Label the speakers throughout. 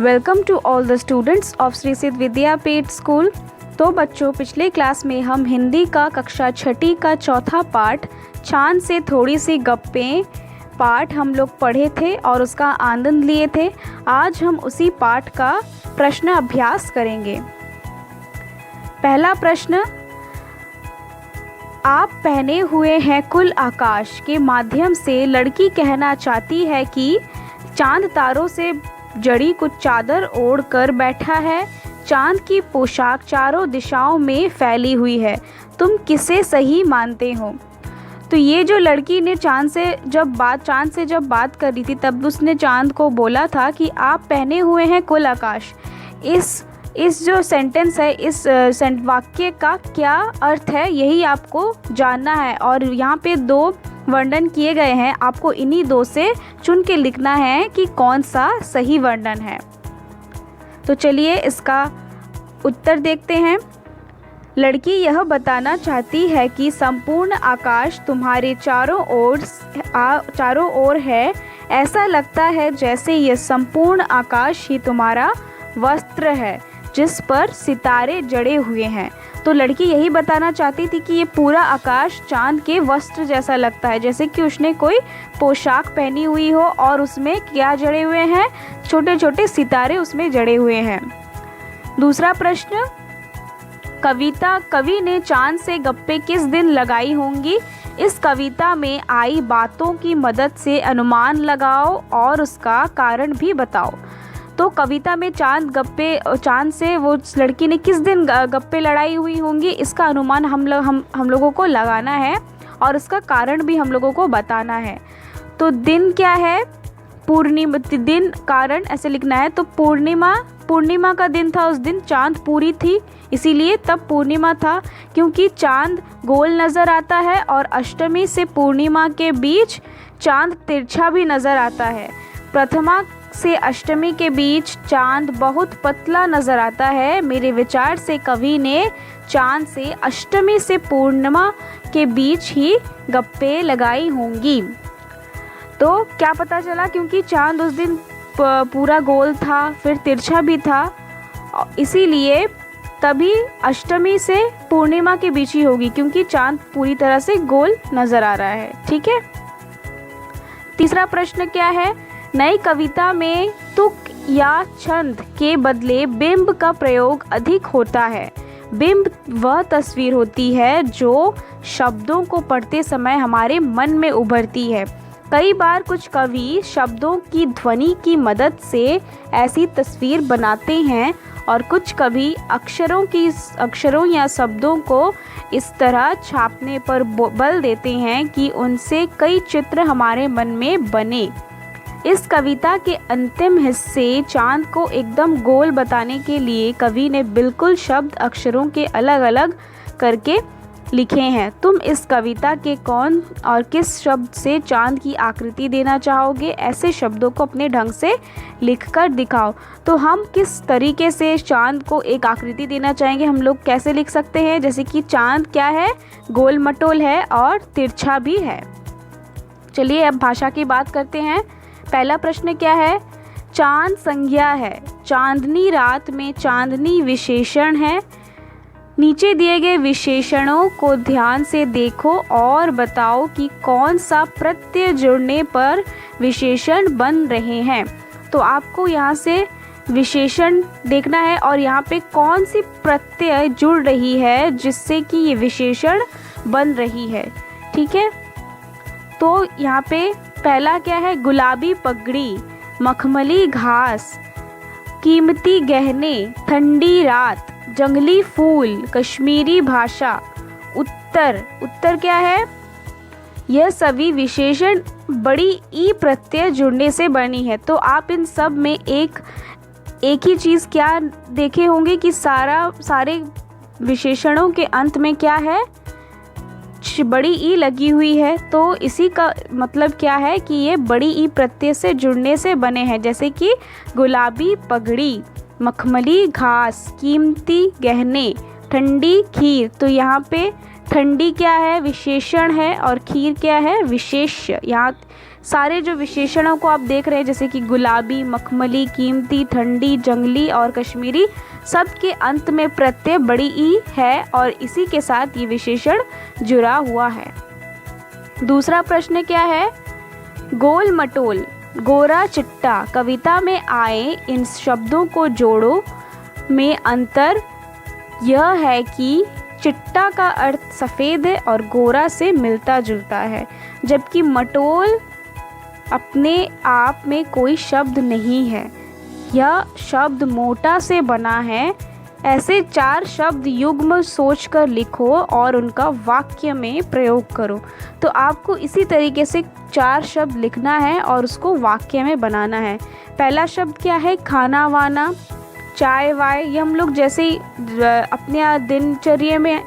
Speaker 1: Welcome to all the students of Shri Siddh Vidyapeeth school. तो बच्चों, पिछले क्लास में हम हिंदी का कक्षा छठी का चौथा पाठ चांद से थोड़ी सी गप्पें पाठ हम लोग पढ़े थे और उसका आनंद लिए थे। आज हम उसी पाठ का प्रश्न अभ्यास करेंगे। पहला प्रश्न, आप पहने हुए हैं कुल आकाश के माध्यम से लड़की कहना चाहती है कि चांद तारों से जड़ी कुछ चादर ओढ़ कर बैठा है। चांद की पोशाक चारों दिशाओं में फैली हुई है। तुम किसे सही मानते हो? तो ये जो लड़की ने चांद से जब बात कर रही थी, तब उसने चांद को बोला था कि आप पहने हुए हैं कुल आकाश। इस जो सेंटेंस है, इस वाक्य का क्या अर्थ है, यही आपको जानना है। और यहाँ पे दो वर्णन किए गए हैं, आपको इन्हीं दो से चुन के लिखना है कि कौन सा सही वर्णन है। तो चलिए इसका उत्तर देखते हैं। लड़की यह बताना चाहती है कि संपूर्ण आकाश तुम्हारे चारों ओर है। ऐसा लगता है जैसे ये संपूर्ण आकाश ही तुम्हारा वस्त्र है जिस पर सितारे जड़े हुए हैं। तो लड़की यही बताना चाहती थी कि ये पूरा आकाश चांद के वस्त्र जैसा लगता है, जैसे कि उसने कोई पोशाक पहनी हुई हो और उसमें क्या जड़े हुए हैं, छोटे छोटे सितारे उसमें जड़े हुए हैं। दूसरा प्रश्न, कवि ने चांद से गप्पे किस दिन लगाई होंगी? इस कविता में आई बातों की मदद से अनुमान लगाओ और उसका कारण भी बताओ। तो कविता में चांद से वो लड़की ने किस दिन गप्पे लड़ाई हुई होंगी, इसका अनुमान हम लोगों को लगाना है और इसका कारण भी हम लोगों को बताना है। तो दिन क्या है? पूर्णिमा। दिन कारण ऐसे लिखना है। तो पूर्णिमा का दिन था, उस दिन चांद पूरी थी, इसीलिए तब पूर्णिमा था, क्योंकि चांद गोल नज़र आता है और अष्टमी से पूर्णिमा के बीच चांद तिरछा भी नज़र आता है। प्रथमा से अष्टमी के बीच चांद बहुत पतला नज़र आता है। मेरे विचार से कवि ने चांद से अष्टमी से पूर्णिमा के बीच ही गप्पे लगाई होंगी। तो क्या पता चला, क्योंकि चांद उस दिन पूरा गोल था, फिर तिरछा भी था, इसीलिए तभी अष्टमी से पूर्णिमा के बीच ही होगी, क्योंकि चांद पूरी तरह से गोल नज़र आ रहा है। ठीक है। तीसरा प्रश्न क्या है? नई कविता में तुक या छंद के बदले बिंब का प्रयोग अधिक होता है। बिंब वह तस्वीर होती है जो शब्दों को पढ़ते समय हमारे मन में उभरती है। कई बार कुछ कवि शब्दों की ध्वनि की मदद से ऐसी तस्वीर बनाते हैं और कुछ कवि अक्षरों या शब्दों को इस तरह छापने पर बल देते हैं कि उनसे कई चित्र हमारे मन में बने। इस कविता के अंतिम हिस्से चांद को एकदम गोल बताने के लिए कवि ने बिल्कुल शब्द अक्षरों के अलग अलग करके लिखे हैं। तुम इस कविता के कौन और किस शब्द से चांद की आकृति देना चाहोगे? ऐसे शब्दों को अपने ढंग से लिखकर दिखाओ। तो हम किस तरीके से चांद को एक आकृति देना चाहेंगे, हम लोग कैसे लिख सकते हैं? जैसे कि चांद क्या है, गोल मटोल है और तिरछा भी है। चलिए अब भाषा की बात करते हैं। पहला प्रश्न क्या है? चांद संज्ञा है। चांदनी रात में चांदनी विशेषण है। नीचे दिए गए विशेषणों को ध्यान से देखो और बताओ कि कौन सा प्रत्यय जुड़ने पर विशेषण बन रहे हैं। तो आपको यहाँ से विशेषण देखना है और यहाँ पे कौन सी प्रत्यय जुड़ रही है जिससे कि ये विशेषण बन रही है। ठीक है। तो यहाँ पे पहला क्या है? गुलाबी पगड़ी, मखमली घास, कीमती गहने, ठंडी रात, जंगली फूल, कश्मीरी भाषा। उत्तर क्या है? यह सभी विशेषण बड़ी ई प्रत्यय जुड़ने से बनी है। तो आप इन सब में एक ही चीज़ क्या देखे होंगे कि सारे विशेषणों के अंत में क्या है? बड़ी ई लगी हुई है। तो इसी का मतलब क्या है कि ये बड़ी ई प्रत्यय से जुड़ने से बने हैं। जैसे कि गुलाबी पगड़ी, मखमली घास, कीमती गहने, ठंडी खीर। तो यहाँ पे ठंडी क्या है? विशेषण है और खीर क्या है? विशेष्य। यहाँ सारे जो विशेषणों को आप देख रहे हैं जैसे कि गुलाबी, मखमली, कीमती, ठंडी, जंगली और कश्मीरी, सब के अंत में प्रत्यय बड़ी ई है और इसी के साथ ये विशेषण जुड़ा हुआ है। दूसरा प्रश्न क्या है? गोल मटोल, गोरा, चिट्टा कविता में आए इन शब्दों को जोड़ो में अंतर यह है कि चिट्टा का अर्थ सफ़ेद है और गोरा से मिलता जुलता है, जबकि मटोल अपने आप में कोई शब्द नहीं है। यह शब्द मोटा से बना है। ऐसे 4 शब्द युग्म सोचकर लिखो और उनका वाक्य में प्रयोग करो। तो आपको इसी तरीके से 4 शब्द लिखना है और उसको वाक्य में बनाना है। पहला शब्द क्या है? खाना वाना, चाय वाय। ये हम लोग जैसे ही अपने दिनचर्या में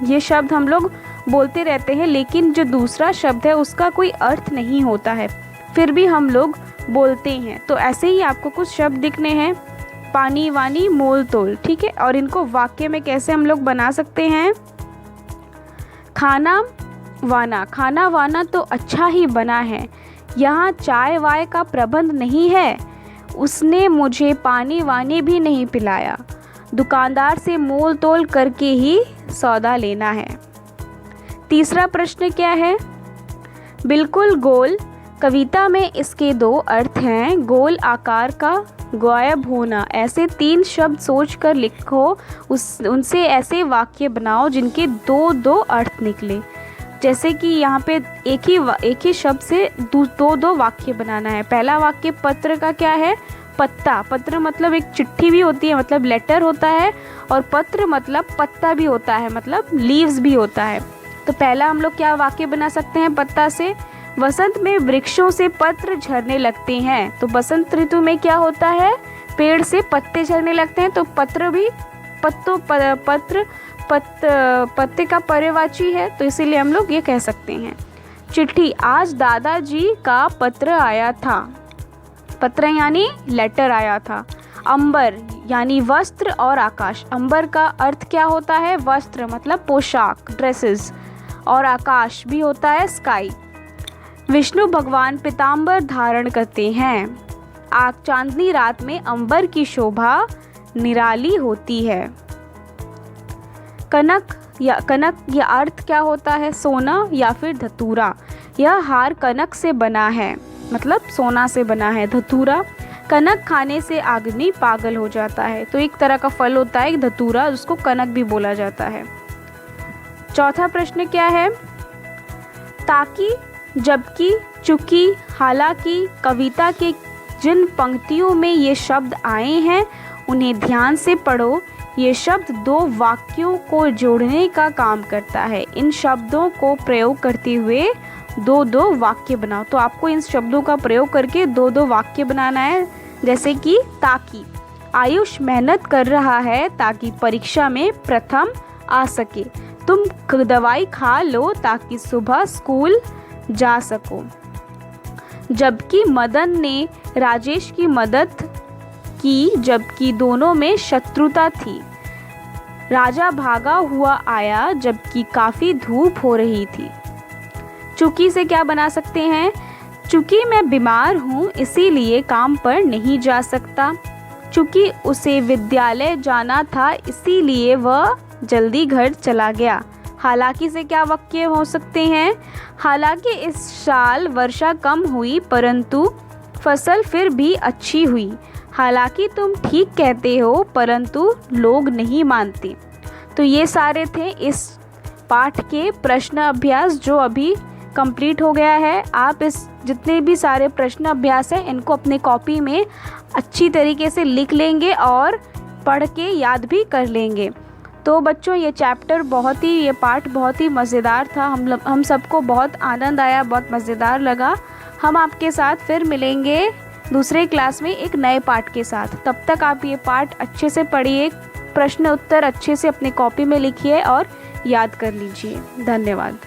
Speaker 1: ये शब्द हम लोग बोलते रहते हैं, लेकिन जो दूसरा शब्द है उसका कोई अर्थ नहीं होता है, फिर भी हम लोग बोलते हैं। तो ऐसे ही आपको कुछ शब्द लिखने हैं, पानी वानी, मोल तोल, ठीक है। और इनको वाक्य में कैसे हम लोग बना सकते हैं? खाना वाना, खाना वाना तो अच्छा ही बना है, यहाँ चाय वाय का प्रबंध नहीं है, उसने मुझे पानी वानी भी नहीं पिलाया, दुकानदार से मोल तोल करके ही सौदा लेना है। तीसरा प्रश्न क्या है? बिल्कुल गोल, कविता में इसके 2 अर्थ हैं, गोल आकार का गायब होना। ऐसे 3 शब्द सोचकर लिखो, उनसे ऐसे वाक्य बनाओ जिनके 2-2 अर्थ निकले। जैसे कि यहाँ पे एक ही शब्द से 2-2 वाक्य बनाना है। पहला वाक्य पत्र का क्या है? पत्ता। पत्र मतलब एक चिट्ठी भी होती है, मतलब लेटर होता है, और पत्र मतलब पत्ता भी होता है, मतलब लीव्स भी होता है। तो पहला हम लोग क्या वाक्य बना सकते हैं पत्ता से? वसंत में वृक्षों से पत्र झरने लगते हैं। तो बसंत ऋतु में क्या होता है? पेड़ से पत्ते झरने लगते हैं। तो पत्र भी पत्ते का पर्यायवाची है, तो इसीलिए हम लोग ये कह सकते हैं। चिट्ठी, आज दादाजी का पत्र आया था। पत्र यानी लेटर आया था। अंबर यानी वस्त्र और आकाश। अंबर का अर्थ क्या होता है? वस्त्र मतलब पोशाक, ड्रेसेस, और आकाश भी होता है स्काई। विष्णु भगवान पीताम्बर धारण करते हैं। आग चांदनी रात में अंबर की शोभा निराली होती है। कनक या अर्थ क्या होता है? सोना या फिर धतूरा। यह हार कनक से बना है, मतलब सोना से बना है। धतूरा, कनक खाने से आदमी पागल हो जाता है। तो एक तरह का फल होता है धतूरा, उसको कनक भी बोला जाता है। चौथा प्रश्न क्या है? ताकि, जबकि, चूंकि, हालांकि कविता के जिन पंक्तियों में ये शब्द आए हैं उन्हें ध्यान से पढ़ो। ये शब्द 2 वाक्यों को जोड़ने का काम करता है। इन शब्दों को प्रयोग करते हुए 2-2 वाक्य बनाओ। तो आपको इन शब्दों का प्रयोग करके 2-2 वाक्य बनाना है। जैसे कि ताकि, आयुष मेहनत कर रहा है ताकि परीक्षा में प्रथम आ सके। तुम दवाई खा लो ताकि सुबह स्कूल जा सको। जबकि मदन ने राजेश की मदद की, जबकि दोनों में शत्रुता थी। राजा भागा हुआ आया जबकि काफ़ी धूप हो रही थी। चूंकि से क्या बना सकते हैं? चूंकि मैं बीमार हूँ इसीलिए काम पर नहीं जा सकता। चूंकि उसे विद्यालय जाना था इसीलिए वह जल्दी घर चला गया। हालांकि से क्या वाक्य हो सकते हैं? हालांकि इस साल वर्षा कम हुई परंतु फसल फिर भी अच्छी हुई। हालांकि तुम ठीक कहते हो परंतु लोग नहीं मानते। तो ये सारे थे इस पाठ के प्रश्न अभ्यास जो अभी कंप्लीट हो गया है। आप इस जितने भी सारे प्रश्न अभ्यास हैं इनको अपने कॉपी में अच्छी तरीके से लिख लेंगे और पढ़ के याद भी कर लेंगे। तो बच्चों ये पाठ बहुत ही मज़ेदार था। हम सबको बहुत आनंद आया, बहुत मज़ेदार लगा। हम आपके साथ फिर मिलेंगे दूसरे क्लास में एक नए पाठ के साथ। तब तक आप ये पाठ अच्छे से पढ़िए, प्रश्न उत्तर अच्छे से अपने कॉपी में लिखिए और याद कर लीजिए। धन्यवाद।